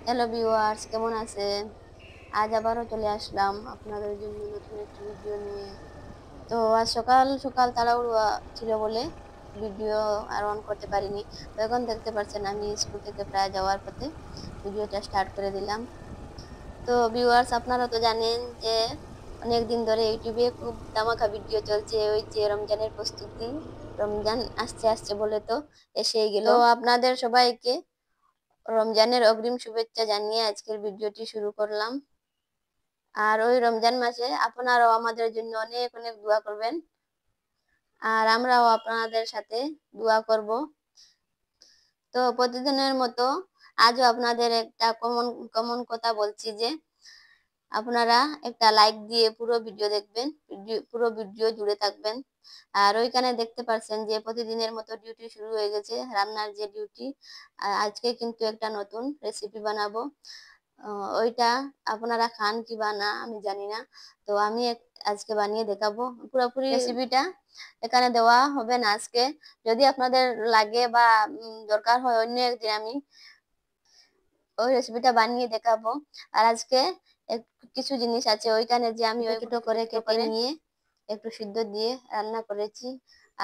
Hello viewers, কেমন আছেন? আজ আবারও চলে আসলাম আপনাদের জন্য নতুন একটি ভিডিও নিয়ে। তো আজ সকাল সকাল তাড়াহুড়ো ছিল বলে ভিডিও আর অন করতে পারিনি। তো এখন দেখতে পাচ্ছেন আমি স্কুল থেকে প্রায় যাওয়ার পথে ভিডিওটা স্টার্ট করে দিলাম। তো ভিউয়ার্স, আপনারা তো জানেন যে অনেকদিন ধরে ইউটিউবে খুব ধামাকা ভিডিও চলছে, ওই যে রমজানের প্রস্তুতি। রমজান আসছে আসছে বলে তো এসেই গেল। তো আপনাদের সবাইকে রমজানের অগ্রিম শুভেচ্ছা জানিয়ে আজকের ভিডিওটি শুরু করলাম। আর ওই রমজান মাসে আপনারাও আমাদের জন্য অনেক অনেক দোয়া করবেন, আর আমরাও আপনাদের সাথে দোয়া করব। তো প্রতিদিনের মতো আজও আপনাদের একটা কমন কমন কথা বলছি যে আপনারা একটা লাইক দিয়ে পুরো ভিডিও দেখবেন, পুরো ভিডিও জুড়ে থাকবেন। আর ওইখানে দেখতে পাচ্ছেন যে প্রতিদিনের মতো ডিউটি শুরু হয়ে গেছে, রান্নার যে ডিউটি। আজকে কিন্তু একটা নতুন রেসিপি বানাবো। ওইটা আপনারা খান কি বা না আমি জানি না। তো আমি আজকে বানিয়ে দেখাবো। পুরোপুরি রেসিপিটা এখানে দেওয়া হবে না আজকে। যদি আপনাদের লাগে বা দরকার হয় অন্য একদিন আমি ওই রেসিপিটা বানিয়ে দেখাবো। আর আজকে কিছু জিনিস আছে ওইখানে যে আমি ওই ছোট করে কেটে নিয়ে একটু সিদ্ধ দিয়ে রান্না করেছি।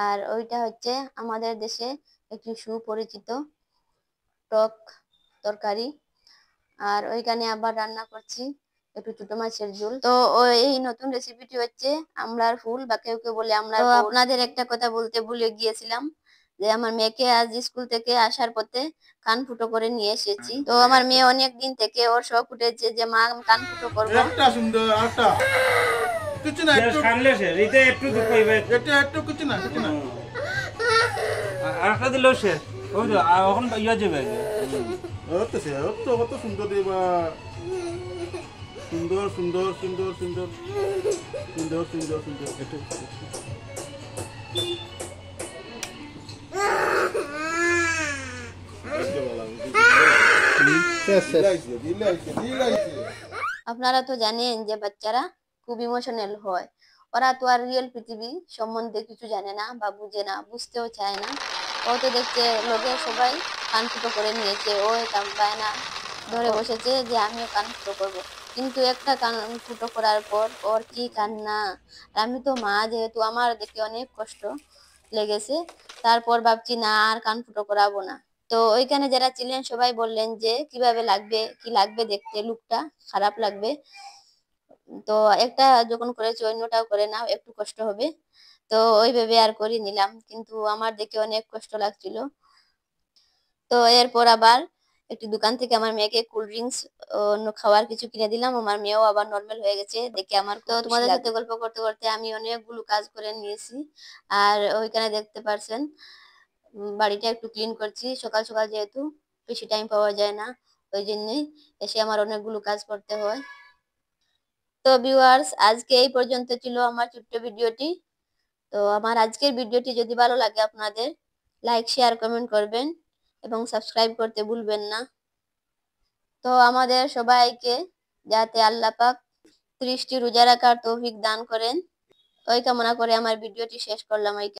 আর ওইটা হচ্ছে আমাদের দেশে একটি সুপরিচিত টক তরকারি। আর ওইখানে আবার রান্না করছি একটু ছোট মাছের ঝোল। তো এই নতুন রেসিপিটি হচ্ছে আমড়ার ফুল, বা কেউ কেউ বলে আমড়ার ফুল। আপনাদের একটা কথা বলতে ভুলে গিয়েছিলাম যে আমার মেয়েকে আজ স্কুল থেকে আসার পথে কান ফুটো করে নিয়ে এসেছি। তো আমার মেয়ে অনেক দিন থেকে ওর শখ উঠেছে যে মা কান ফুটো করবো। একটা সুন্দর একটা কিছু না একটু খানলে সে রিতে একটু দুঃখ পাইবে এটা একটু কিছু না আরেকটা দিলেও সে ওই তো এখন ইয়া যাবে হচ্ছে সে তো কত সুন্দর দেবা সুন্দর সুন্দর সুন্দর সুন্দর সুন্দর সুন্দর সুন্দর একটু আপনারা তো জানেন যে বাচ্চারা খুব ইমোশনাল হয়। ওরা তো আর রিয়েল পৃথিবী সম্বন্ধে কিছু জানে না বা বুঝে না, বুঝতেও চায় না। ও তো দেখছে লোকে সবাই কান ফুটো করে নিয়েছে, ও বায়না ধরে বসেছে যে আমিও কান ফুটো করবো। কিন্তু একটা কান ফুটো করার পর ওর কি কান্না! আর আমি তো মা, যেহেতু আমার দেখে অনেক কষ্ট লেগেছে। তারপর ভাবছি না, আর কান ফুটো করাবো না। তো ওইখানে যারা ছিলেন সবাই বললেন যে কিভাবে লাগবে, কি লাগবে দেখতে, লুকটা খারাপ লাগবে। তো একটা যখন করেছি অন্যটাও করে নাও, একটু কষ্ট হবে। তো ওই ভেবে আর করে নিলাম, কিন্তু আমার দেখে অনেক কষ্ট লাগছিল। তো এরপর আবার একটি দোকান থেকে আমার মেয়েকে কোল্ড ড্রিঙ্কস অন্য খাওয়ার কিছু কিনে দিলাম। আমার মেয়েও আবার নর্মাল হয়ে গেছে দেখে আমার। তো তোমাদের সাথে গল্প করতে করতে আমি অনেকগুলো কাজ করে নিয়েছি। আর ওইখানে দেখতে পারছেন বাড়িটা একটু ক্লিন করছি। সকাল সকাল যেহেতু বেশি টাইম পাওয়া যায় না, ওই জন্যই এসে আমার অনেকগুলো কাজ করতে হয়। তো ভিউয়ার্স, আজকে এই পর্যন্ত ছিল আমার ছোট্ট ভিডিওটি। তো আমার আজকের ভিডিওটি যদি ভালো লাগে আপনাদের লাইক শেয়ার কমেন্ট করবেন এবং সাবস্ক্রাইব করতে ভুলবেন না। তো আমাদের সবাইকে যাতে আল্লাহ পাক 30টি রোজা রাখার তৌফিক দান করেন, ওই কামনা করে আমার ভিডিওটি শেষ করলাম।